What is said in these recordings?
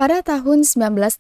Pada tahun 1981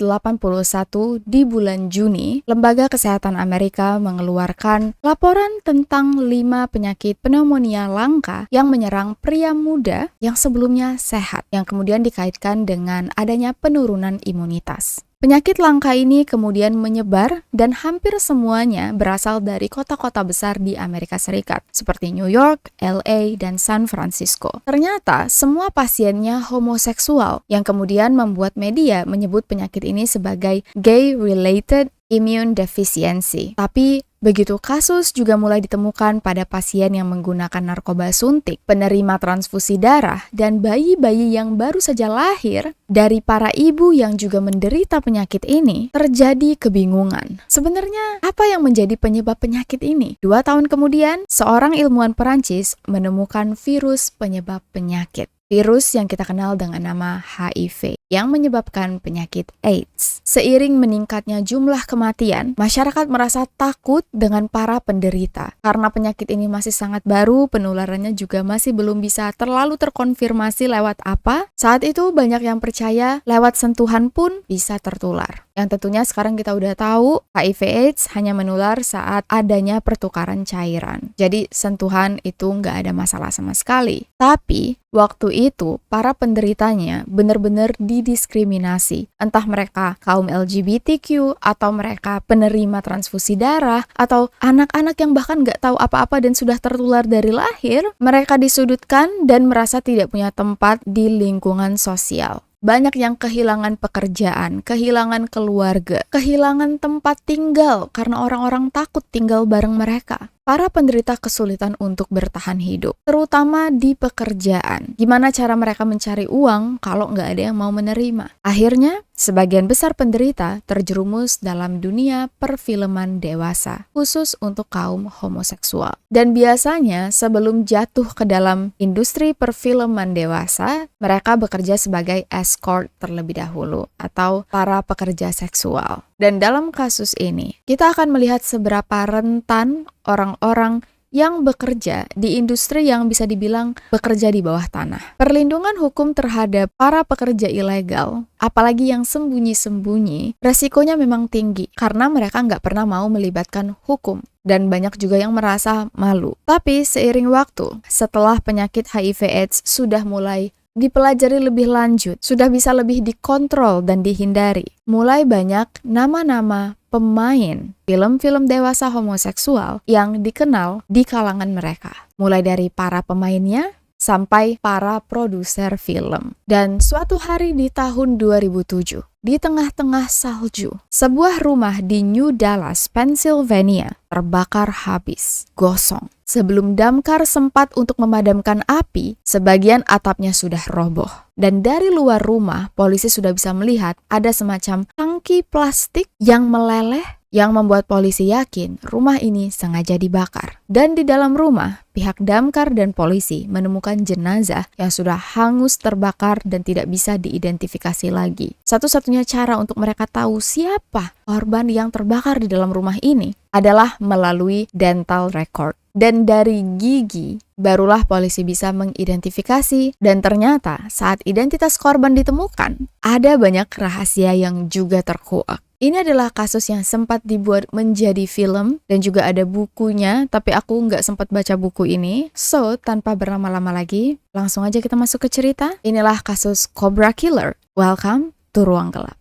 di bulan Juni, Lembaga Kesehatan Amerika mengeluarkan laporan tentang 5 penyakit pneumonia langka yang menyerang pria muda yang sebelumnya sehat, yang kemudian dikaitkan dengan adanya penurunan imunitas. Penyakit langka ini kemudian menyebar dan hampir semuanya berasal dari kota-kota besar di Amerika Serikat, seperti New York, LA, dan San Francisco. Ternyata semua pasiennya homoseksual, yang kemudian membuat media menyebut penyakit ini sebagai gay-related immune deficiency. Tapi begitu kasus juga mulai ditemukan pada pasien yang menggunakan narkoba suntik, penerima transfusi darah, dan bayi-bayi yang baru saja lahir dari para ibu yang juga menderita penyakit ini, terjadi kebingungan. Sebenarnya, apa yang menjadi penyebab penyakit ini? 2 tahun kemudian, seorang ilmuwan Perancis menemukan virus penyebab penyakit. Virus yang kita kenal dengan nama HIV yang menyebabkan penyakit AIDS. Seiring meningkatnya jumlah kematian, masyarakat merasa takut dengan para penderita. Karena penyakit ini masih sangat baru, penularannya juga masih belum bisa terlalu terkonfirmasi lewat apa. Saat itu banyak yang percaya lewat sentuhan pun bisa tertular. Yang tentunya sekarang kita udah tahu HIV AIDS hanya menular saat adanya pertukaran cairan. Jadi sentuhan itu nggak ada masalah sama sekali. Tapi waktu itu para penderitanya benar-benar didiskriminasi. Entah mereka kaum LGBTQ atau mereka penerima transfusi darah atau anak-anak yang bahkan nggak tahu apa-apa dan sudah tertular dari lahir, mereka disudutkan dan merasa tidak punya tempat di lingkungan sosial. Banyak yang kehilangan pekerjaan, kehilangan keluarga, kehilangan tempat tinggal karena orang-orang takut tinggal bareng mereka. Para penderita kesulitan untuk bertahan hidup, terutama di pekerjaan. Gimana cara mereka mencari uang kalau nggak ada yang mau menerima? Akhirnya, sebagian besar penderita terjerumus dalam dunia perfilman dewasa, khusus untuk kaum homoseksual. Dan biasanya sebelum jatuh ke dalam industri perfilman dewasa, mereka bekerja sebagai escort terlebih dahulu, atau para pekerja seksual. Dan dalam kasus ini, kita akan melihat seberapa rentan orang-orang yang bekerja di industri yang bisa dibilang bekerja di bawah tanah. Perlindungan hukum terhadap para pekerja ilegal, apalagi yang sembunyi-sembunyi, resikonya memang tinggi karena mereka nggak pernah mau melibatkan hukum. Dan banyak juga yang merasa malu. Tapi seiring waktu, setelah penyakit HIV/AIDS sudah mulai dipelajari lebih lanjut, sudah bisa lebih dikontrol dan dihindari. Mulai banyak nama-nama pemain film-film dewasa homoseksual yang dikenal di kalangan mereka. Mulai dari para pemainnya sampai para produser film. Dan suatu hari di tahun 2007, di tengah-tengah salju, sebuah rumah di New Dallas, Pennsylvania, terbakar habis, gosong. Sebelum damkar sempat untuk memadamkan api, sebagian atapnya sudah roboh. Dan dari luar rumah, polisi sudah bisa melihat ada semacam tangki plastik yang meleleh yang membuat polisi yakin rumah ini sengaja dibakar. Dan di dalam rumah, pihak damkar dan polisi menemukan jenazah yang sudah hangus terbakar dan tidak bisa diidentifikasi lagi. Satu-satunya cara untuk mereka tahu siapa korban yang terbakar di dalam rumah ini adalah melalui dental record. Dan dari gigi, barulah polisi bisa mengidentifikasi, dan ternyata saat identitas korban ditemukan, ada banyak rahasia yang juga terkuak. Ini adalah kasus yang sempat dibuat menjadi film, dan juga ada bukunya, tapi aku nggak sempat baca buku ini. So, tanpa berlama-lama lagi, langsung aja kita masuk ke cerita. Inilah kasus Cobra Killer. Welcome to Ruang Gelap.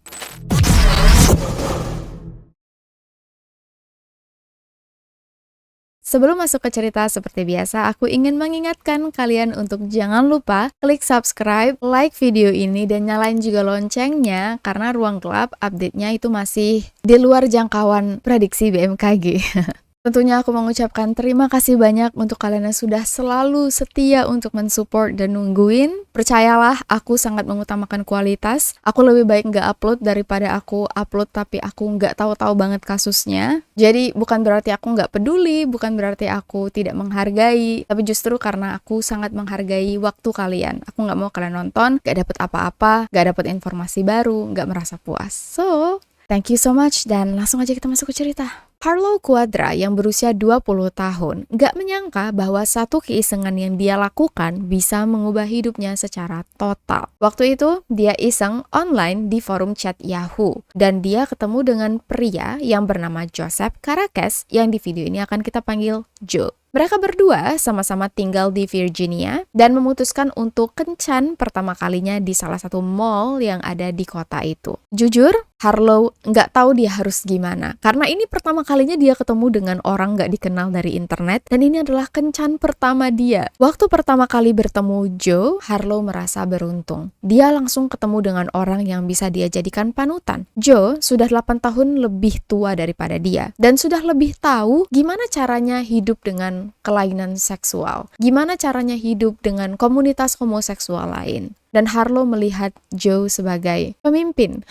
Sebelum masuk ke cerita seperti biasa, aku ingin mengingatkan kalian untuk jangan lupa klik subscribe, like video ini, dan nyalain juga loncengnya karena Ruang Gelap update-nya itu masih di luar jangkauan prediksi BMKG. Tentunya aku mengucapkan terima kasih banyak untuk kalian yang sudah selalu setia untuk mensupport dan nungguin. Percayalah, aku sangat mengutamakan kualitas. Aku lebih baik nggak upload daripada aku upload tapi aku nggak tahu-tahu banget kasusnya. Jadi bukan berarti aku nggak peduli, bukan berarti aku tidak menghargai, tapi justru karena aku sangat menghargai waktu kalian. Aku nggak mau kalian nonton, nggak dapet apa-apa, nggak dapet informasi baru, nggak merasa puas. So, thank you so much dan langsung aja kita masuk ke cerita. Harlow Quadra yang berusia 20 tahun gak menyangka bahwa satu keisengan yang dia lakukan bisa mengubah hidupnya secara total. Waktu itu dia iseng online di forum chat Yahoo dan dia ketemu dengan pria yang bernama Joseph Caracas yang di video ini akan kita panggil Joe. Mereka berdua sama-sama tinggal di Virginia dan memutuskan untuk kencan pertama kalinya di salah satu mall yang ada di kota itu. Jujur, Harlow nggak tahu dia harus gimana, karena ini pertama kalinya dia ketemu dengan orang nggak dikenal dari internet, dan ini adalah kencan pertama dia. Waktu pertama kali bertemu Joe, Harlow merasa beruntung. Dia langsung ketemu dengan orang yang bisa dia jadikan panutan. Joe sudah 8 tahun lebih tua daripada dia, dan sudah lebih tahu gimana caranya hidup dengan kelainan seksual, gimana caranya hidup dengan komunitas homoseksual lain. Dan Harlow melihat Joe sebagai pemimpin.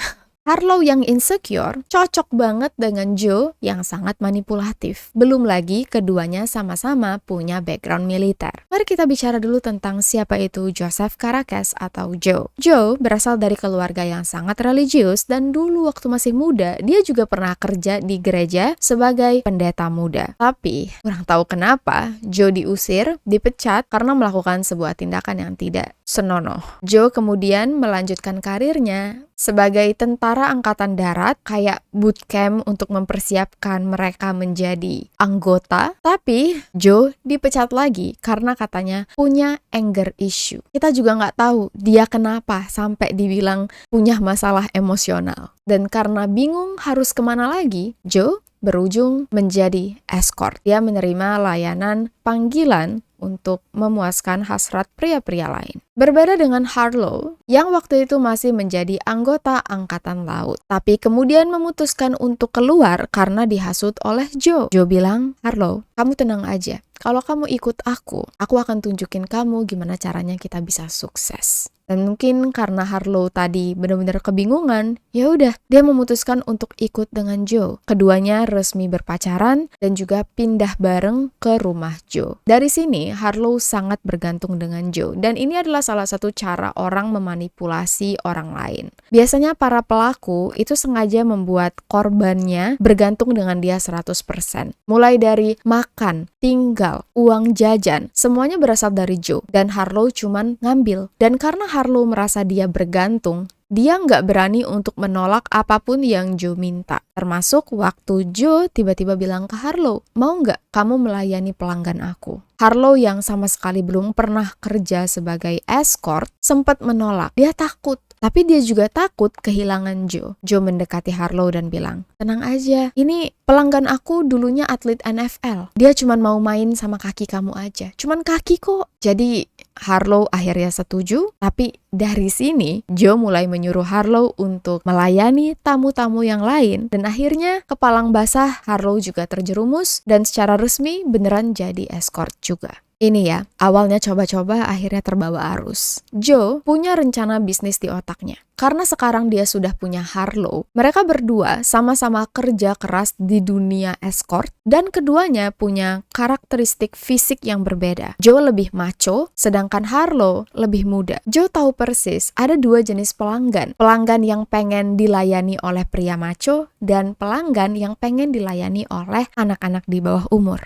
Harlow yang insecure cocok banget dengan Joe yang sangat manipulatif. Belum lagi keduanya sama-sama punya background militer. Mari kita bicara dulu tentang siapa itu Joseph Caracas atau Joe. Joe berasal dari keluarga yang sangat religius dan dulu waktu masih muda dia juga pernah kerja di gereja sebagai pendeta muda. Tapi kurang tahu kenapa Joe diusir, dipecat karena melakukan sebuah tindakan yang tidak senonoh. Joe kemudian melanjutkan karirnya sebagai tentara angkatan darat, kayak bootcamp untuk mempersiapkan mereka menjadi anggota. Tapi Joe dipecat lagi karena katanya punya anger issue. Kita juga nggak tahu dia kenapa sampai dibilang punya masalah emosional. Dan karena bingung harus kemana lagi, Joe berujung menjadi escort. Dia menerima layanan panggilan untuk memuaskan hasrat pria-pria lain. Berbeda dengan Harlow, yang waktu itu masih menjadi anggota Angkatan Laut, tapi kemudian memutuskan untuk keluar karena dihasut oleh Joe. Joe bilang, "Harlow, kamu tenang aja. Kalau kamu ikut aku akan tunjukin kamu gimana caranya kita bisa sukses." Dan mungkin karena Harlow tadi benar-benar kebingungan, ya udah dia memutuskan untuk ikut dengan Joe. Keduanya resmi berpacaran dan juga pindah bareng ke rumah Joe. Dari sini Harlow sangat bergantung dengan Joe, dan ini adalah salah satu cara orang memanipulasi orang lain. Biasanya para pelaku itu sengaja membuat korbannya bergantung dengan dia 100%. Mulai dari makan, tinggal, uang jajan, semuanya berasal dari Joe, dan Harlow cuman ngambil. Dan karena Harlow merasa dia bergantung, dia nggak berani untuk menolak apapun yang Joe minta. Termasuk waktu Joe tiba-tiba bilang ke Harlow, "Mau nggak kamu melayani pelanggan aku?" Harlow yang sama sekali belum pernah kerja sebagai escort sempat menolak. Dia takut. Tapi dia juga takut kehilangan Joe. Joe mendekati Harlow dan bilang, "Tenang aja, ini pelanggan aku dulunya atlet NFL. Dia cuma mau main sama kaki kamu aja. Cuman kaki kok." Jadi Harlow akhirnya setuju, tapi dari sini Joe mulai menyuruh Harlow untuk melayani tamu-tamu yang lain. Dan akhirnya kepalang basah, Harlow juga terjerumus dan secara resmi beneran jadi escort juga. Ini ya, awalnya coba-coba akhirnya terbawa arus. Joe punya rencana bisnis di otaknya. Karena sekarang dia sudah punya Harlow, mereka berdua sama-sama kerja keras di dunia escort dan keduanya punya karakteristik fisik yang berbeda. Joe lebih macho, sedangkan Harlow lebih muda. Joe tahu persis ada dua jenis pelanggan. Pelanggan yang pengen dilayani oleh pria macho dan pelanggan yang pengen dilayani oleh anak-anak di bawah umur.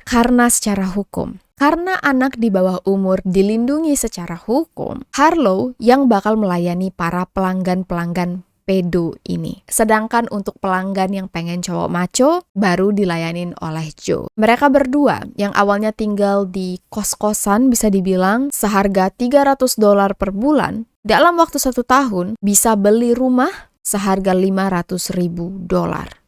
Karena anak di bawah umur dilindungi secara hukum, Harlow yang bakal melayani para pelanggan-pelanggan pedo ini. Sedangkan untuk pelanggan yang pengen cowok maco, baru dilayanin oleh Joe. Mereka berdua yang awalnya tinggal di kos-kosan bisa dibilang seharga $300 per bulan, dalam waktu 1 tahun bisa beli rumah seharga $500.000.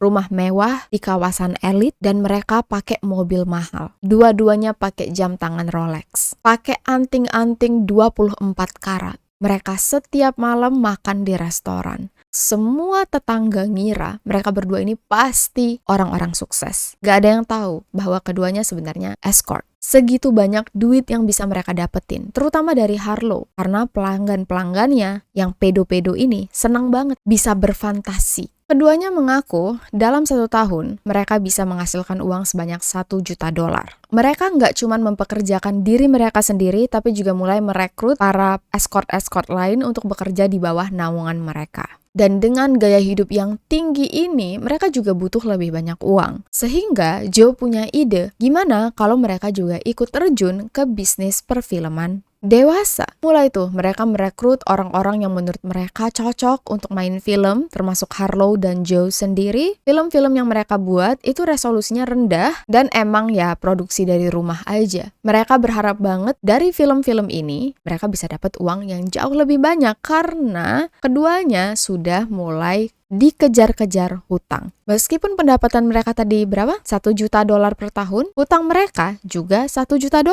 Rumah mewah di kawasan elit dan mereka pakai mobil mahal. Dua-duanya pakai jam tangan Rolex. Pakai anting-anting 24 karat. Mereka setiap malam makan di restoran. Semua tetangga ngira mereka berdua ini pasti orang-orang sukses. Gak ada yang tahu bahwa keduanya sebenarnya escort. Segitu banyak duit yang bisa mereka dapetin, terutama dari Harlow, karena pelanggan-pelanggannya yang pedo-pedo ini senang banget bisa berfantasi. Keduanya mengaku dalam 1 tahun mereka bisa menghasilkan uang sebanyak $1 juta. Mereka nggak cuma mempekerjakan diri mereka sendiri, tapi juga mulai merekrut para escort-escort lain untuk bekerja di bawah naungan mereka. Dan dengan gaya hidup yang tinggi ini, mereka juga butuh lebih banyak uang. Sehingga Joe punya ide, gimana kalau mereka juga ikut terjun ke bisnis perfilman dewasa. Mulai tuh mereka merekrut orang-orang yang menurut mereka cocok untuk main film, termasuk Harlow dan Joe sendiri. Film-film yang mereka buat itu resolusinya rendah dan emang ya produksi dari rumah aja. Mereka berharap banget dari film-film ini mereka bisa dapat uang yang jauh lebih banyak karena keduanya sudah mulai dikejar-kejar hutang. Meskipun pendapatan mereka tadi berapa? $1 juta per tahun, hutang mereka juga $1 juta.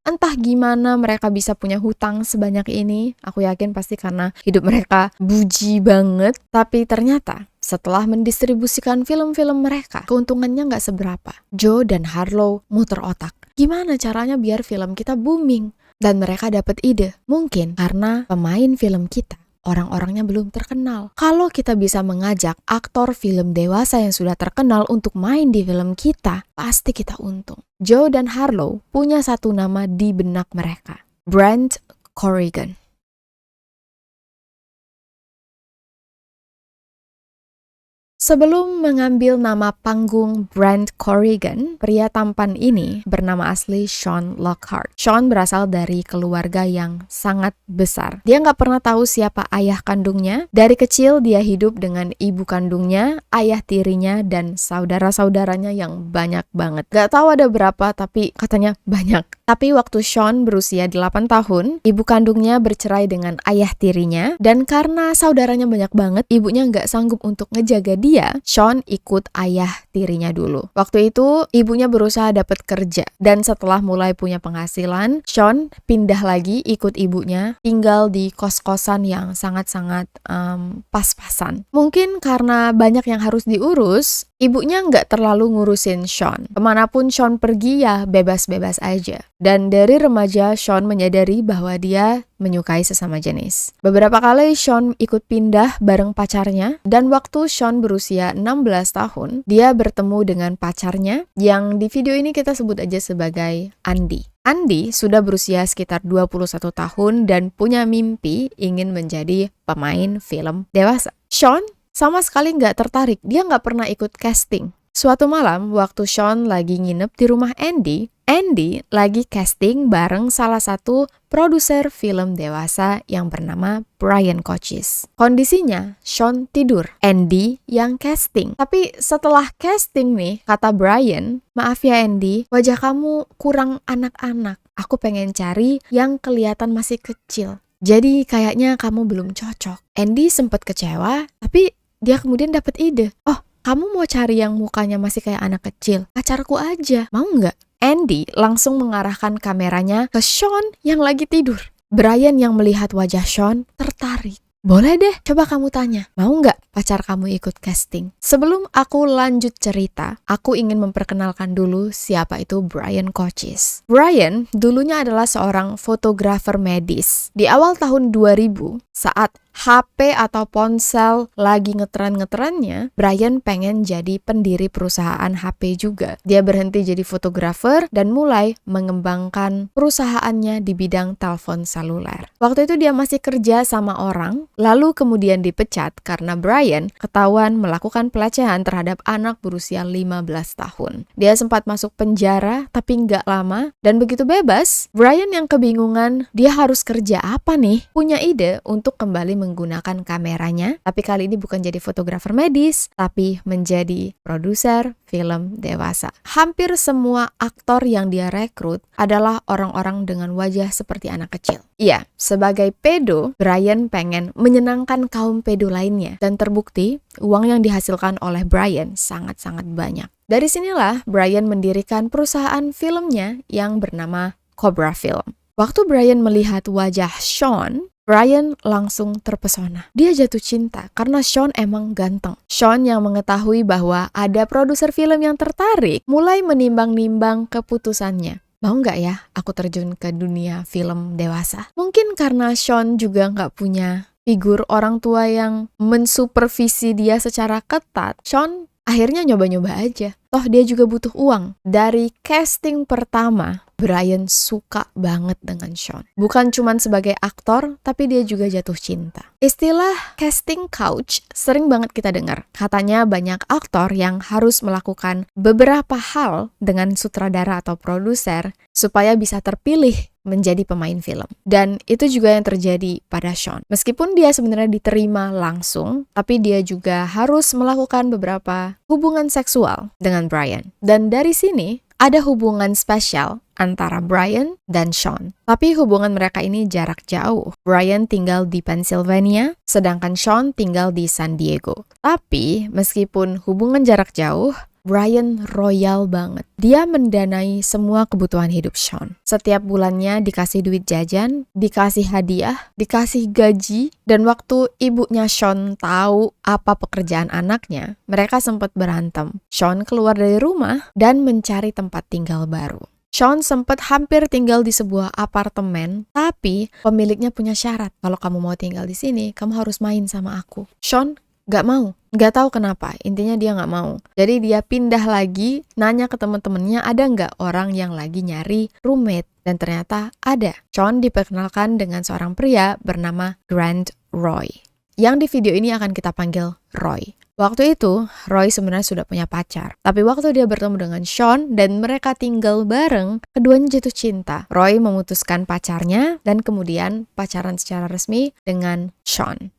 Entah gimana mereka bisa punya hutang sebanyak ini. Aku yakin pasti karena hidup mereka buji banget. Tapi ternyata setelah mendistribusikan film-film mereka, keuntungannya nggak seberapa. Joe dan Harlow muter otak. Gimana caranya biar film kita booming? Dan mereka dapat ide. Mungkin karena pemain film kita orang-orangnya belum terkenal. Kalau kita bisa mengajak aktor film dewasa yang sudah terkenal untuk main di film kita, pasti kita untung. Joe dan Harlow punya satu nama di benak mereka, Brent Corrigan. Sebelum mengambil nama panggung Brent Corrigan, pria tampan ini bernama asli Sean Lockhart. Sean berasal dari keluarga yang sangat besar. Dia nggak pernah tahu siapa ayah kandungnya. Dari kecil dia hidup dengan ibu kandungnya, ayah tirinya, dan saudara-saudaranya yang banyak banget. Gak tahu ada berapa, tapi katanya banyak. Tapi waktu Sean berusia 8 tahun, ibu kandungnya bercerai dengan ayah tirinya, dan karena saudaranya banyak banget, ibunya nggak sanggup untuk ngejaga dia, Sean ikut ayah tirinya dulu. Waktu itu, ibunya berusaha dapat kerja, dan setelah mulai punya penghasilan, Sean pindah lagi ikut ibunya, tinggal di kos-kosan yang sangat-sangat pas-pasan. Mungkin karena banyak yang harus diurus, ibunya nggak terlalu ngurusin Sean. Kemanapun Sean pergi ya bebas-bebas aja. Dan dari remaja, Sean menyadari bahwa dia menyukai sesama jenis. Beberapa kali Sean ikut pindah bareng pacarnya, dan waktu Sean berusia 16 tahun, dia bertemu dengan pacarnya yang di video ini kita sebut aja sebagai Andy. Andy sudah berusia sekitar 21 tahun dan punya mimpi ingin menjadi pemain film dewasa. Sean sama sekali nggak tertarik, dia nggak pernah ikut casting. Suatu malam, waktu Sean lagi nginep di rumah Andy lagi casting bareng salah satu produser film dewasa yang bernama Brian Cochise. Kondisinya, Sean tidur, Andy yang casting. Tapi setelah casting nih, kata Brian, "Maaf ya Andy, wajah kamu kurang anak-anak. Aku pengen cari yang kelihatan masih kecil. Jadi kayaknya kamu belum cocok." Andy sempat kecewa, tapi dia kemudian dapat ide. "Oh, kamu mau cari yang mukanya masih kayak anak kecil? Pacarku aja, mau nggak?" Andy langsung mengarahkan kameranya ke Sean yang lagi tidur. Brian yang melihat wajah Sean tertarik. "Boleh deh, coba kamu tanya, mau nggak pacar kamu ikut casting?" Sebelum aku lanjut cerita, aku ingin memperkenalkan dulu siapa itu Brian Cochise. Brian dulunya adalah seorang fotografer medis. Di awal tahun 2000, saat HP atau ponsel lagi ngetren-ngetrennya, Brian pengen jadi pendiri perusahaan HP juga. Dia berhenti jadi fotografer dan mulai mengembangkan perusahaannya di bidang telepon seluler. Waktu itu dia masih kerja sama orang, lalu kemudian dipecat karena Brian ketahuan melakukan pelecehan terhadap anak berusia 15 tahun. Dia sempat masuk penjara, tapi nggak lama, dan begitu bebas, Brian yang kebingungan, dia harus kerja apa nih? Punya ide untuk kembali menggunakan kameranya, tapi kali ini bukan jadi fotografer medis, tapi menjadi produser film dewasa. Hampir semua aktor yang dia rekrut adalah orang-orang dengan wajah seperti anak kecil. Iya, sebagai pedo, Brian pengen menyenangkan kaum pedo lainnya, dan terbukti uang yang dihasilkan oleh Brian sangat-sangat banyak. Dari sinilah Brian mendirikan perusahaan filmnya yang bernama Cobra Film. Waktu Brian melihat wajah Sean, Brian langsung terpesona. Dia jatuh cinta karena Sean emang ganteng. Sean yang mengetahui bahwa ada produser film yang tertarik, mulai menimbang-nimbang keputusannya. Mau nggak ya aku terjun ke dunia film dewasa? Mungkin karena Sean juga nggak punya figur orang tua yang mensupervisi dia secara ketat, Sean akhirnya nyoba-nyoba aja. Toh dia juga butuh uang. Dari casting pertama, Brian suka banget dengan Sean. Bukan cuma sebagai aktor, tapi dia juga jatuh cinta. Istilah casting couch sering banget kita dengar. Katanya banyak aktor yang harus melakukan beberapa hal dengan sutradara atau produser supaya bisa terpilih menjadi pemain film. Dan itu juga yang terjadi pada Sean. Meskipun dia sebenarnya diterima langsung, tapi dia juga harus melakukan beberapa hubungan seksual dengan Brian. Dan dari sini ada hubungan spesial antara Brian dan Sean. Tapi hubungan mereka ini jarak jauh. Brian tinggal di Pennsylvania, sedangkan Sean tinggal di San Diego. Tapi meskipun hubungan jarak jauh, Brian royal banget. Dia mendanai semua kebutuhan hidup Sean. Setiap bulannya dikasih duit jajan, dikasih hadiah, dikasih gaji, dan waktu ibunya Sean tahu apa pekerjaan anaknya, mereka sempat berantem. Sean keluar dari rumah dan mencari tempat tinggal baru. Sean sempat hampir tinggal di sebuah apartemen, tapi pemiliknya punya syarat. Kalau kamu mau tinggal di sini, kamu harus main sama aku. Sean gak mau. Gak tahu kenapa, intinya dia gak mau. Jadi dia pindah lagi, nanya ke teman-temannya ada gak orang yang lagi nyari roommate. Dan ternyata ada. Sean diperkenalkan dengan seorang pria bernama Grant Roy. Yang di video ini akan kita panggil Roy. Waktu itu, Roy sebenarnya sudah punya pacar. Tapi waktu dia bertemu dengan Sean dan mereka tinggal bareng, keduanya jatuh cinta. Roy memutuskan pacarnya dan kemudian pacaran secara resmi dengan Sean.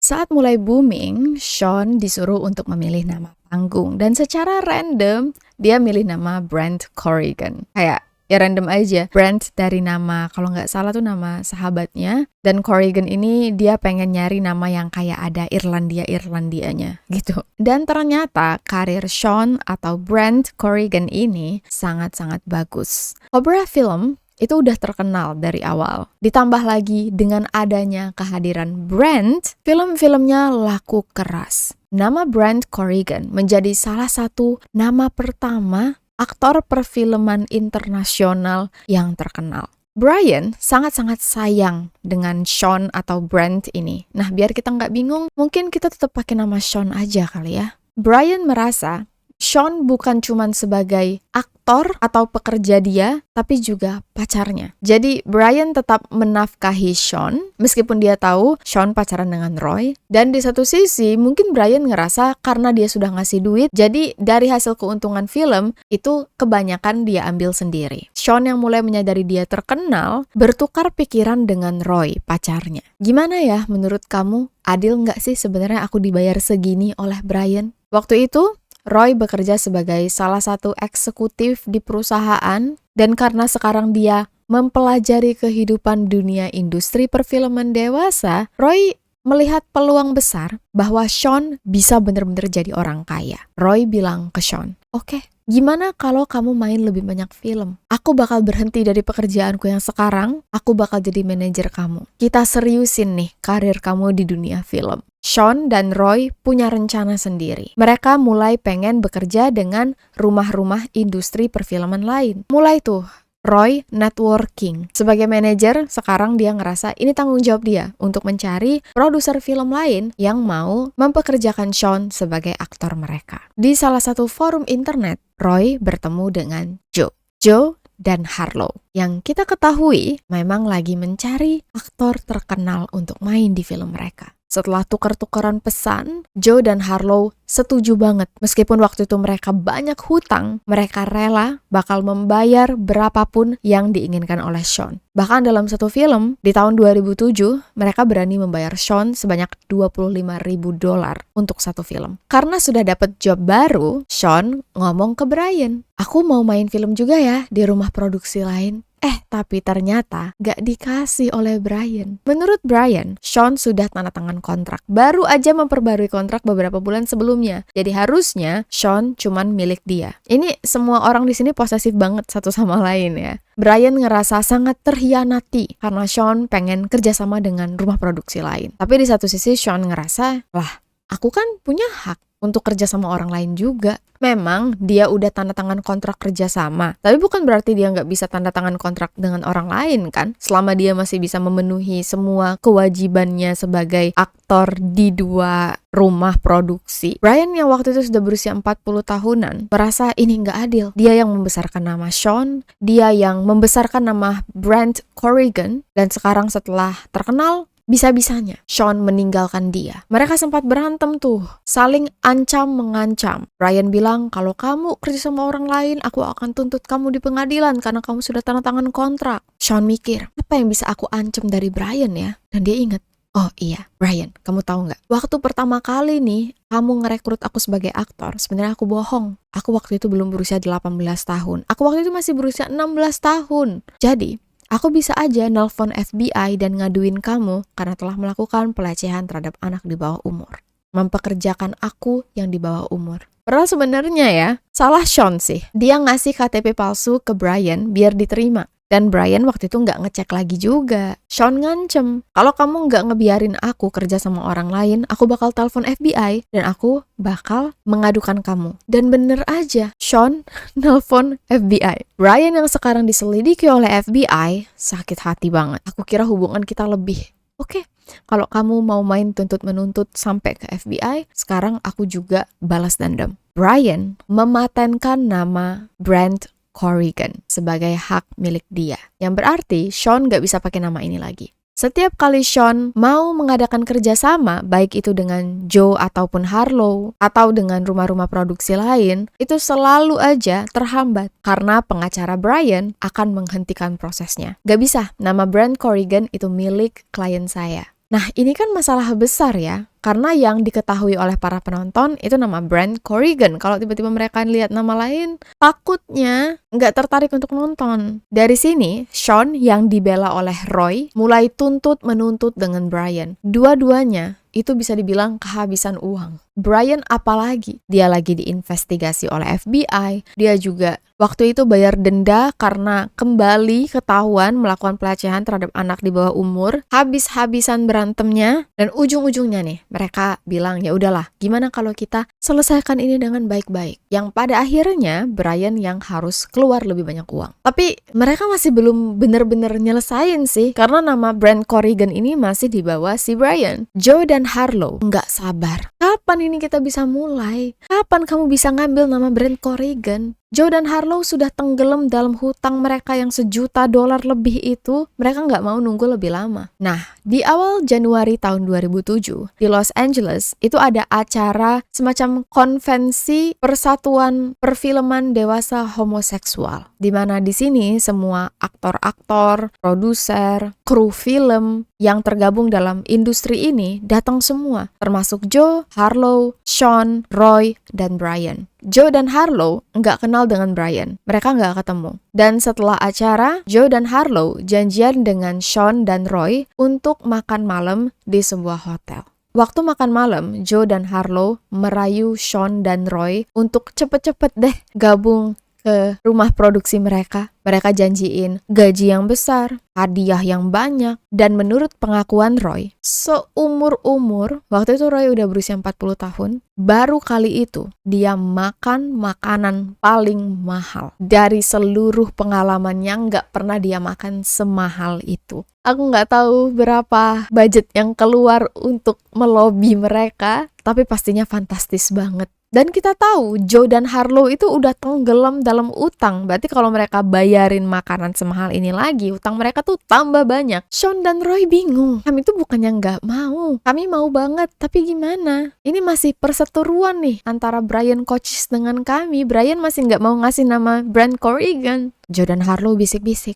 Saat mulai booming, Sean disuruh untuk memilih nama panggung. Dan secara random, dia milih nama Brent Corrigan. Kayak, ya random aja. Brent dari nama, kalau nggak salah tuh nama sahabatnya. Dan Corrigan ini dia pengen nyari nama yang kayak ada Irlandia-Irlandianya gitu. Dan ternyata karir Sean atau Brent Corrigan ini sangat-sangat bagus. Cobra Film itu udah terkenal dari awal. Ditambah lagi dengan adanya kehadiran Brent, film-filmnya laku keras. Nama Brent Corrigan menjadi salah satu nama pertama aktor perfilman internasional yang terkenal. Brian sangat-sangat sayang dengan Sean atau Brent ini. Nah, biar kita nggak bingung, mungkin kita tetap pakai nama Sean aja kali ya. Brian merasa Sean bukan cuma sebagai aktor atau pekerja dia, tapi juga pacarnya. Jadi Brian tetap menafkahi Sean, meskipun dia tahu Sean pacaran dengan Roy. Dan di satu sisi, mungkin Brian ngerasa karena dia sudah ngasih duit, jadi dari hasil keuntungan film, itu kebanyakan dia ambil sendiri. Sean yang mulai menyadari dia terkenal, bertukar pikiran dengan Roy, pacarnya. Gimana ya menurut kamu? Adil nggak sih sebenarnya aku dibayar segini oleh Brian? Waktu itu, Roy bekerja sebagai salah satu eksekutif di perusahaan dan karena sekarang dia mempelajari kehidupan dunia industri perfilman dewasa, Roy melihat peluang besar bahwa Sean bisa benar-benar jadi orang kaya. Roy bilang ke Sean, "Oke, gimana kalau kamu main lebih banyak film? Aku bakal berhenti dari pekerjaanku yang sekarang, aku bakal jadi manajer kamu. Kita seriusin nih karir kamu di dunia film." Sean dan Roy punya rencana sendiri. Mereka mulai pengen bekerja dengan rumah-rumah industri perfilman lain. Mulai tuh, Roy networking. Sebagai manajer, sekarang dia ngerasa ini tanggung jawab dia untuk mencari produser film lain yang mau mempekerjakan Sean sebagai aktor mereka. Di salah satu forum internet, Roy bertemu dengan Joe dan Harlow. Yang kita ketahui memang lagi mencari aktor terkenal untuk main di film mereka. Setelah tukar-tukaran pesan, Joe dan Harlow setuju banget. Meskipun waktu itu mereka banyak hutang, mereka rela bakal membayar berapapun yang diinginkan oleh Sean. Bahkan dalam satu film, di tahun 2007, mereka berani membayar Sean sebanyak $25.000 untuk satu film. Karena sudah dapat job baru, Sean ngomong ke Brian, "Aku mau main film juga ya di rumah produksi lain." Tapi ternyata gak dikasih oleh Brian. Menurut Brian, Sean sudah tanda tangan kontrak. Baru aja memperbarui kontrak beberapa bulan sebelumnya. Jadi harusnya Sean cuman milik dia. Ini semua orang di sini posesif banget satu sama lain ya. Brian ngerasa sangat terhianati karena Sean pengen kerjasama dengan rumah produksi lain. Tapi di satu sisi Sean ngerasa, lah aku kan punya hak untuk kerja sama orang lain juga. Memang dia udah tanda tangan kontrak kerja sama, tapi bukan berarti dia nggak bisa tanda tangan kontrak dengan orang lain kan, selama dia masih bisa memenuhi semua kewajibannya sebagai aktor di 2 rumah produksi. Brian yang waktu itu sudah berusia 40 tahunan merasa ini nggak adil. Dia yang membesarkan nama Sean, dia yang membesarkan nama Brent Corrigan, dan sekarang setelah terkenal, bisa-bisanya Sean meninggalkan dia. Mereka sempat berantem tuh, saling ancam-mengancam. Brian bilang, kalau kamu kerja sama orang lain, aku akan tuntut kamu di pengadilan karena kamu sudah tanda tangan kontrak. Sean mikir, apa yang bisa aku ancam dari Brian ya? Dan dia ingat, oh iya, Brian, kamu tahu nggak? Waktu pertama kali nih, kamu ngerekrut aku sebagai aktor, sebenarnya aku bohong. Aku waktu itu belum berusia 18 tahun. Aku waktu itu masih berusia 16 tahun. Jadi, aku bisa aja nelpon FBI dan ngaduin kamu karena telah melakukan pelecehan terhadap anak di bawah umur. Mempekerjakan aku yang di bawah umur. Padahal sebenarnya ya, salah Sean sih. Dia ngasih KTP palsu ke Brian biar diterima. Dan Brian waktu itu nggak ngecek lagi juga. Sean ngancem, kalau kamu nggak ngebiarin aku kerja sama orang lain, aku bakal telepon FBI dan aku bakal mengadukan kamu. Dan bener aja, Sean nelpon FBI. Brian yang sekarang diselidiki oleh FBI, sakit hati banget. Aku kira hubungan kita lebih oke. Kalau kamu mau main tuntut-menuntut sampai ke FBI, sekarang aku juga balas dendam. Brian mematenkan nama Brent Corrigan sebagai hak milik dia. Yang berarti Sean gak bisa pakai nama ini lagi. Setiap kali Sean mau mengadakan kerjasama, baik itu dengan Joe ataupun Harlow, atau dengan rumah-rumah produksi lain, itu selalu aja terhambat karena pengacara Brian akan menghentikan prosesnya. Gak bisa, nama Brent Corrigan itu milik klien saya. Nah, ini kan masalah besar ya, karena yang diketahui oleh para penonton itu nama Brent Corrigan. Kalau tiba-tiba mereka lihat nama lain, takutnya nggak tertarik untuk nonton. Dari sini, Sean yang dibela oleh Roy mulai tuntut-menuntut dengan Brian. Dua-duanya itu bisa dibilang kehabisan uang. Brian apalagi, dia lagi diinvestigasi oleh FBI, dia juga waktu itu bayar denda karena kembali ketahuan melakukan pelecehan terhadap anak di bawah umur, habis-habisan berantemnya, dan ujung-ujungnya nih, mereka bilang, ya udahlah, gimana kalau kita selesaikan ini dengan baik-baik. Yang pada akhirnya, Brian yang harus keluar lebih banyak uang. Tapi mereka masih belum bener-bener nyelesain sih, karena nama Brent Corrigan ini masih dibawa si Brian. Joe dan Harlow nggak sabar. Kapan ini kita bisa mulai? Kapan kamu bisa ngambil nama Brent Corrigan? Joe dan Harlow sudah tenggelam dalam hutang mereka yang $1 juta lebih itu. Mereka nggak mau nunggu lebih lama. Nah, di awal Januari tahun 2007, di Los Angeles, itu ada acara semacam konvensi Persatuan Perfilman Dewasa Homoseksual. Di mana di sini semua aktor-aktor, produser, kru film yang tergabung dalam industri ini datang semua. Termasuk Joe, Harlow, Sean, Roy, dan Brian. Joe dan Harlow nggak kenal dengan Brian. Mereka nggak ketemu. Dan setelah acara, Joe dan Harlow janjian dengan Sean dan Roy untuk makan malam di sebuah hotel. Waktu makan malam, Joe dan Harlow merayu Sean dan Roy untuk cepet-cepet deh gabung ke rumah produksi mereka. Mereka janjiin gaji yang besar, hadiah yang banyak, dan menurut pengakuan Roy, seumur-umur, waktu itu Roy udah berusia 40 tahun, baru kali itu dia makan makanan paling mahal. Dari seluruh pengalamannya nggak pernah dia makan semahal itu. Aku nggak tahu berapa budget yang keluar untuk melobi mereka, tapi pastinya fantastis banget. Dan kita tahu Joe dan Harlow itu udah tenggelam dalam utang. Berarti kalau mereka bayarin makanan semahal ini lagi, utang mereka tuh tambah banyak. Sean dan Roy bingung. Kami tuh bukannya nggak mau. Kami mau banget, tapi gimana? Ini masih perseteruan nih antara Brian Cochise dengan kami. Brian masih nggak mau ngasih nama Brent Corrigan. Joe dan Harlow bisik-bisik.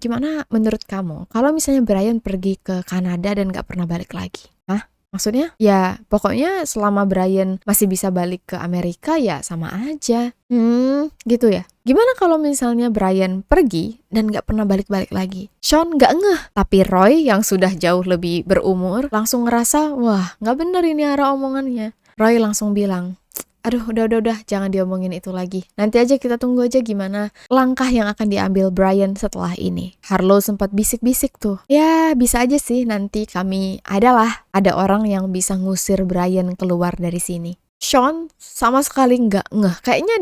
Gimana menurut kamu? Kalau misalnya Brian pergi ke Kanada dan nggak pernah balik lagi? Hah? Maksudnya, ya pokoknya selama Brian masih bisa balik ke Amerika ya sama aja. Gitu ya. Gimana kalau misalnya Brian pergi dan gak pernah balik-balik lagi? Sean gak ngeh. Tapi Roy yang sudah jauh lebih berumur langsung ngerasa, wah gak bener ini arah omongannya. Roy langsung bilang, Aduh, udah, jangan diomongin itu lagi. Nanti aja kita tunggu aja gimana langkah yang akan diambil Brian setelah ini. Harlow sempat bisik-bisik tuh. Ya, bisa aja sih nanti ada orang yang bisa ngusir Brian keluar dari sini. Sean sama sekali nggak ngeh. Kayaknya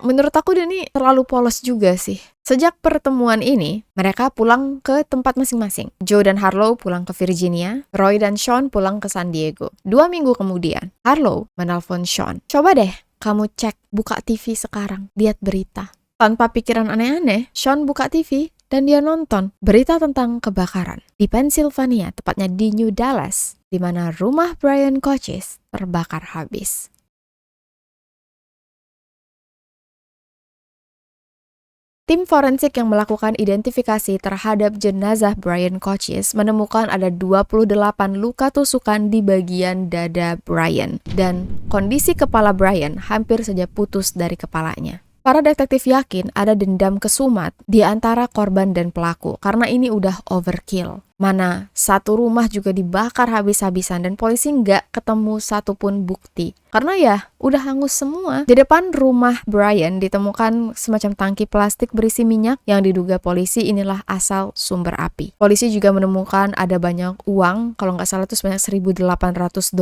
menurut aku dia nih terlalu polos juga sih. Sejak pertemuan ini, mereka pulang ke tempat masing-masing. Joe dan Harlow pulang ke Virginia, Roy dan Sean pulang ke San Diego. 2 minggu kemudian, Harlow menelpon Sean. Coba deh, kamu cek, buka TV sekarang, lihat berita. Tanpa pikiran aneh-aneh, Sean buka TV dan dia nonton berita tentang kebakaran di Pennsylvania, tepatnya di New Dallas, di mana rumah Brian Cochise terbakar habis. Tim forensik yang melakukan identifikasi terhadap jenazah Brian Cochise menemukan ada 28 luka tusukan di bagian dada Brian, dan kondisi kepala Brian hampir saja putus dari kepalanya. Para detektif yakin ada dendam kesumat di antara korban dan pelaku karena ini udah overkill. Mana satu rumah juga dibakar habis-habisan dan polisi nggak ketemu satupun bukti. Karena ya udah hangus semua. Di depan rumah Brian ditemukan semacam tangki plastik berisi minyak yang diduga polisi inilah asal sumber api. Polisi juga menemukan ada banyak uang, kalau nggak salah itu sebanyak $1.800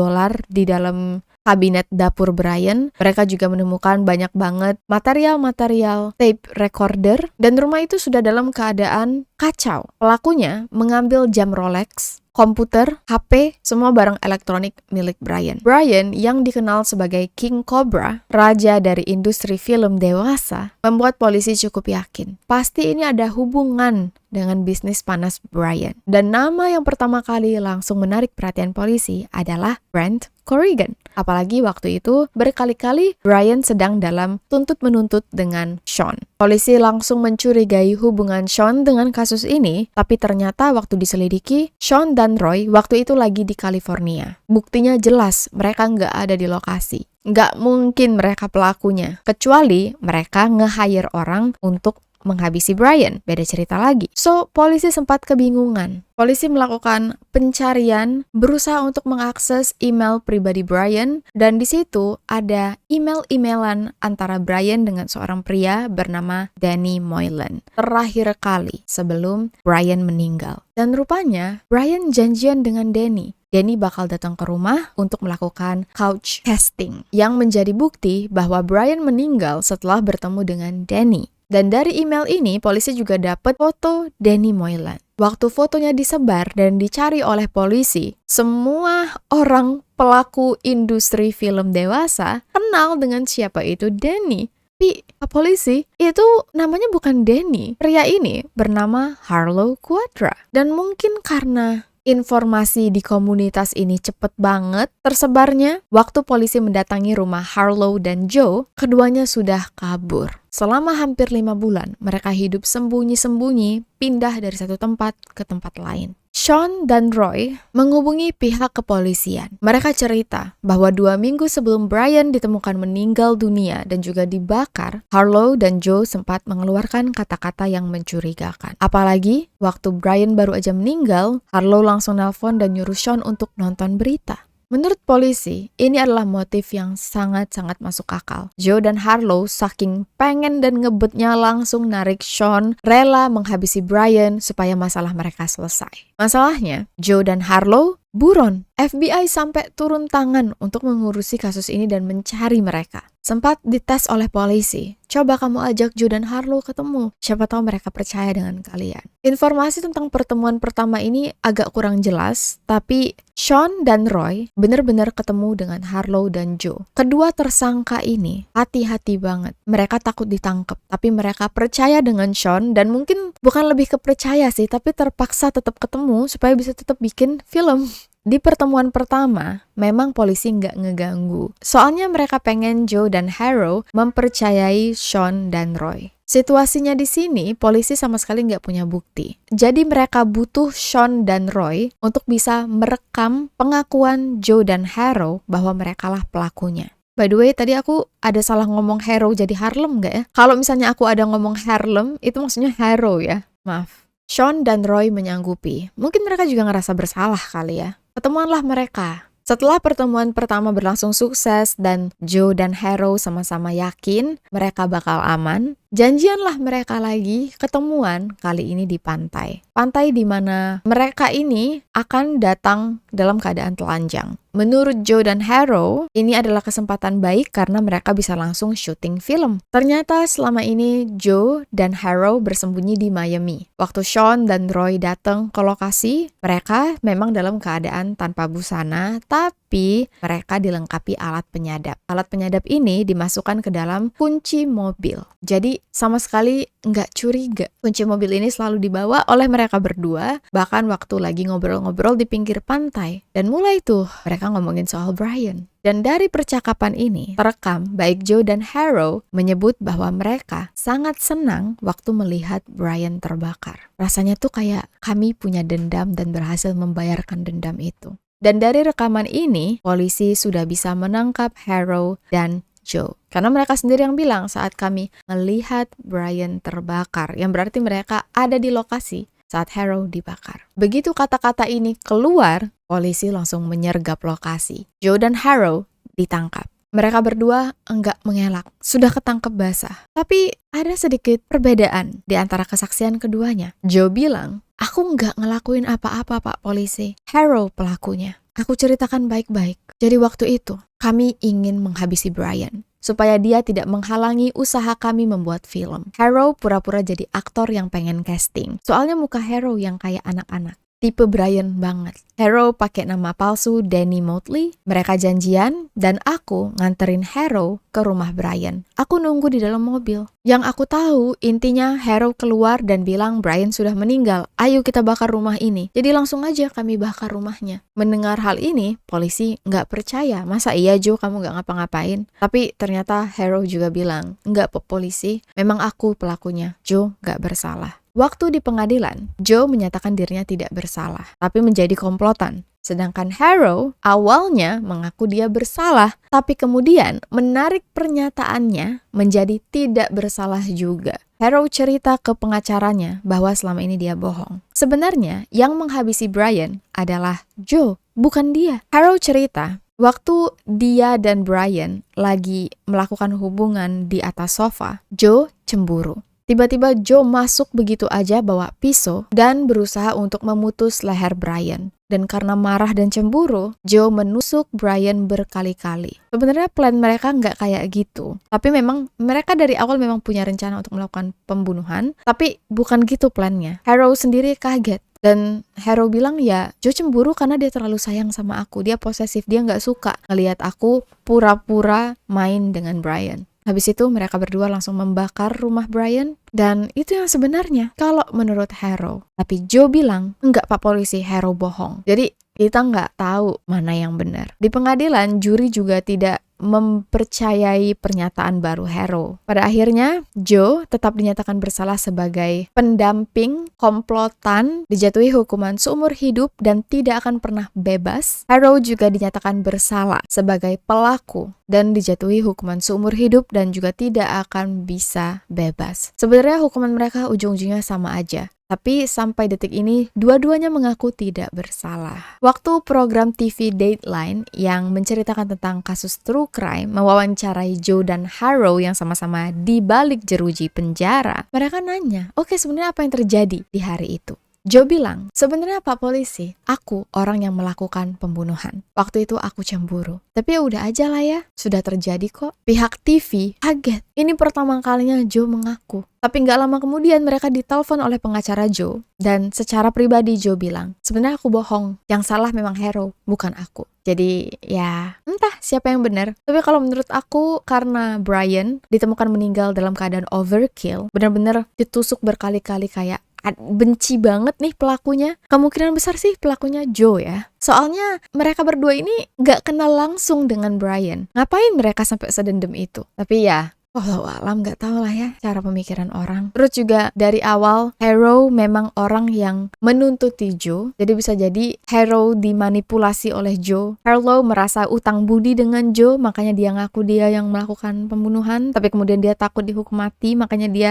di dalam kabinet dapur Brian. Mereka juga menemukan banyak banget material-material tape recorder dan rumah itu sudah dalam keadaan kacau. Pelakunya mengambil jam Rolex, komputer, HP, semua barang elektronik milik Brian. Brian yang dikenal sebagai King Cobra, raja dari industri film dewasa, membuat polisi cukup yakin. Pasti ini ada hubungan dengan bisnis panas Brian. Dan nama yang pertama kali langsung menarik perhatian polisi adalah Brent Corrigan. Apalagi waktu itu berkali-kali Brian sedang dalam tuntut-menuntut dengan Sean. Polisi langsung mencurigai hubungan Sean dengan kasus ini, tapi ternyata waktu diselidiki, Sean dan Roy waktu itu lagi di California. Buktinya jelas mereka nggak ada di lokasi. Nggak mungkin mereka pelakunya, kecuali mereka nge-hire orang untuk menghabisi Brian. Beda cerita lagi. So, polisi sempat kebingungan. Polisi melakukan pencarian, berusaha untuk mengakses email pribadi Brian, dan di situ ada email-emailan antara Brian dengan seorang pria bernama Danny Moylan. Terakhir kali sebelum Brian meninggal. Dan rupanya, Brian janjian dengan Danny. Danny bakal datang ke rumah untuk melakukan couch testing, yang menjadi bukti bahwa Brian meninggal setelah bertemu dengan Danny. Dan dari email ini, polisi juga dapat foto Danny Moylan. Waktu fotonya disebar dan dicari oleh polisi, semua orang pelaku industri film dewasa kenal dengan siapa itu Danny. Tapi polisi, itu namanya bukan Danny. Pria ini bernama Harlow Quadra. Dan mungkin karena informasi di komunitas ini cepet banget tersebarnya, waktu polisi mendatangi rumah Harlow dan Joe, keduanya sudah kabur. Selama hampir 5 bulan, mereka hidup sembunyi-sembunyi, pindah dari satu tempat ke tempat lain. Sean dan Roy menghubungi pihak kepolisian. Mereka cerita bahwa 2 minggu sebelum Brian ditemukan meninggal dunia dan juga dibakar, Harlow dan Joe sempat mengeluarkan kata-kata yang mencurigakan. Apalagi, waktu Brian baru aja meninggal, Harlow langsung nelpon dan nyuruh Sean untuk nonton berita. Menurut polisi, ini adalah motif yang sangat-sangat masuk akal. Joe dan Harlow saking pengen dan ngebetnya langsung narik Sean, rela menghabisi Brian supaya masalah mereka selesai. Masalahnya, Joe dan Harlow buron. FBI sampai turun tangan untuk mengurusi kasus ini dan mencari mereka. Sempat dites oleh polisi. Coba kamu ajak Joe dan Harlow ketemu. Siapa tahu mereka percaya dengan kalian. Informasi tentang pertemuan pertama ini agak kurang jelas, tapi Sean dan Roy benar-benar ketemu dengan Harlow dan Joe. Kedua tersangka ini hati-hati banget. Mereka takut ditangkap, tapi mereka percaya dengan Sean dan mungkin bukan lebih kepercaya sih, tapi terpaksa tetap ketemu supaya bisa tetap bikin film. Di pertemuan pertama, memang polisi nggak ngeganggu. Soalnya mereka pengen Joe dan Harlow mempercayai Sean dan Roy. Situasinya di sini, polisi sama sekali nggak punya bukti. Jadi mereka butuh Sean dan Roy untuk bisa merekam pengakuan Joe dan Harlow bahwa merekalah pelakunya. By the way, tadi aku ada salah ngomong Harlow jadi Harlem nggak ya? Kalau misalnya aku ada ngomong Harlem, itu maksudnya Harlow ya. Maaf. Sean dan Roy menyanggupi. Mungkin mereka juga ngerasa bersalah kali ya. Ketemuanlah mereka Setelah pertemuan pertama berlangsung sukses dan Joe dan Harrow sama-sama yakin mereka bakal aman, janjianlah mereka lagi ketemuan kali ini di pantai. Pantai di mana mereka ini akan datang dalam keadaan telanjang. Menurut Joe dan Harrow, ini adalah kesempatan baik karena mereka bisa langsung syuting film. Ternyata selama ini Joe dan Harrow bersembunyi di Miami. Waktu Sean dan Roy datang ke lokasi, mereka memang dalam keadaan tanpa busana, tapi mereka dilengkapi alat penyadap. Alat penyadap ini dimasukkan ke dalam kunci mobil. Jadi sama sekali nggak curiga. Kunci mobil ini selalu dibawa oleh mereka berdua, bahkan waktu lagi ngobrol-ngobrol di pinggir pantai. Dan mulai tuh mereka ngomongin soal Brian. Dan dari percakapan ini terekam baik Joe dan Harrow menyebut bahwa mereka sangat senang waktu melihat Brian terbakar. Rasanya tuh kayak kami punya dendam dan berhasil membayarkan dendam itu. Dan dari rekaman ini, polisi sudah bisa menangkap Harrow dan Joe. Karena mereka sendiri yang bilang saat kami melihat Brian terbakar, yang berarti mereka ada di lokasi saat Harrow dibakar. Begitu kata-kata ini keluar, polisi langsung menyergap lokasi. Joe dan Harrow ditangkap. Mereka berdua enggak mengelak, sudah ketangkep basah. Tapi ada sedikit perbedaan di antara kesaksian keduanya. Joe bilang, aku enggak ngelakuin apa-apa Pak Polisi. Harrow pelakunya. Aku ceritakan baik-baik. Jadi waktu itu, kami ingin menghabisi Brian, supaya dia tidak menghalangi usaha kami membuat film. Harrow pura-pura jadi aktor yang pengen casting. Soalnya muka Harrow yang kayak anak-anak. Tipe Brian banget. Harrow pakai nama palsu Danny Motley. Mereka janjian dan aku nganterin Harrow ke rumah Brian. Aku nunggu di dalam mobil. Yang aku tahu intinya Harrow keluar dan bilang Brian sudah meninggal. Ayo kita bakar rumah ini. Jadi langsung aja kami bakar rumahnya. Mendengar hal ini, polisi nggak percaya. Masa iya Joe kamu nggak ngapa-ngapain? Tapi ternyata Harrow juga bilang, nggak polisi, memang aku pelakunya. Joe nggak bersalah. Waktu di pengadilan, Joe menyatakan dirinya tidak bersalah, tapi menjadi komplotan. Sedangkan Harrow awalnya mengaku dia bersalah, tapi kemudian menarik pernyataannya menjadi tidak bersalah juga. Harrow cerita ke pengacaranya bahwa selama ini dia bohong. Sebenarnya yang menghabisi Brian adalah Joe, bukan dia. Harrow cerita, waktu dia dan Brian lagi melakukan hubungan di atas sofa, Joe cemburu. Tiba-tiba Joe masuk begitu aja bawa pisau dan berusaha untuk memutus leher Brian. Dan karena marah dan cemburu, Joe menusuk Brian berkali-kali. Sebenarnya plan mereka nggak kayak gitu. Tapi memang mereka dari awal memang punya rencana untuk melakukan pembunuhan. Tapi bukan gitu plannya. Harrow sendiri kaget. Dan Harrow bilang ya Joe cemburu karena dia terlalu sayang sama aku. Dia posesif, dia nggak suka ngelihat aku pura-pura main dengan Brian. Habis itu mereka berdua langsung membakar rumah Brian. Dan itu yang sebenarnya kalau menurut Harrow. Tapi Joe bilang, enggak Pak Polisi, Harrow bohong. Jadi kita nggak tahu mana yang benar. Di pengadilan, juri juga tidak mempercayai pernyataan baru Harrow. Pada akhirnya, Joe tetap dinyatakan bersalah sebagai pendamping komplotan, dijatuhi hukuman seumur hidup dan tidak akan pernah bebas. Harrow juga dinyatakan bersalah sebagai pelaku dan dijatuhi hukuman seumur hidup dan juga tidak akan bisa bebas. Sebenarnya hukuman mereka ujung-ujungnya sama aja. Tapi sampai detik ini, dua-duanya mengaku tidak bersalah. Waktu program TV Dateline yang menceritakan tentang kasus true crime mewawancarai Joe dan Harrow yang sama-sama di balik jeruji penjara, mereka nanya, oke sebenarnya apa yang terjadi di hari itu? Joe bilang, sebenarnya Pak Polisi, aku orang yang melakukan pembunuhan. Waktu itu aku cemburu. Tapi ya udah aja lah ya, sudah terjadi kok. Pihak TV kaget. Ini pertama kalinya Joe mengaku. Tapi nggak lama kemudian mereka ditelepon oleh pengacara Joe. Dan secara pribadi Joe bilang, sebenarnya aku bohong. Yang salah memang Harrow, bukan aku. Jadi ya entah siapa yang benar. Tapi kalau menurut aku karena Brian ditemukan meninggal dalam keadaan overkill, benar-benar ditusuk berkali-kali kayak benci banget nih pelakunya. Kemungkinan besar sih pelakunya Joe ya. Soalnya mereka berdua ini gak kenal langsung dengan Brian. Ngapain mereka sampai sedendam itu? Tapi ya wallahu alam, gak tahu lah ya cara pemikiran orang. Terus juga dari awal Harrow memang orang yang menuntuti Joe. Jadi bisa jadi Harrow dimanipulasi oleh Joe. Harrow merasa utang budi dengan Joe, makanya dia ngaku dia yang melakukan pembunuhan. Tapi kemudian dia takut dihukum mati, makanya dia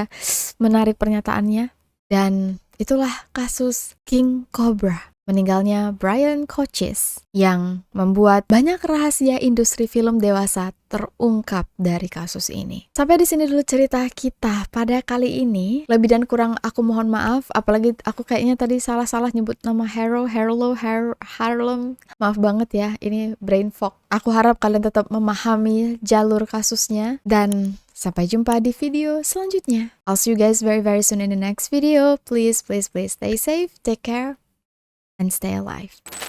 menarik pernyataannya. Dan itulah kasus King Cobra. meninggalnya Brian Cochise yang membuat banyak rahasia industri film dewasa terungkap dari kasus ini. Sampai di sini dulu cerita kita pada kali ini. Lebih dan kurang aku mohon maaf, apalagi aku kayaknya tadi salah-salah nyebut nama Harlem. Maaf banget ya, ini brain fog. Aku harap kalian tetap memahami jalur kasusnya dan sampai jumpa di video selanjutnya. I'll see you guys very very soon in the next video. Please stay safe, take care, and stay alive.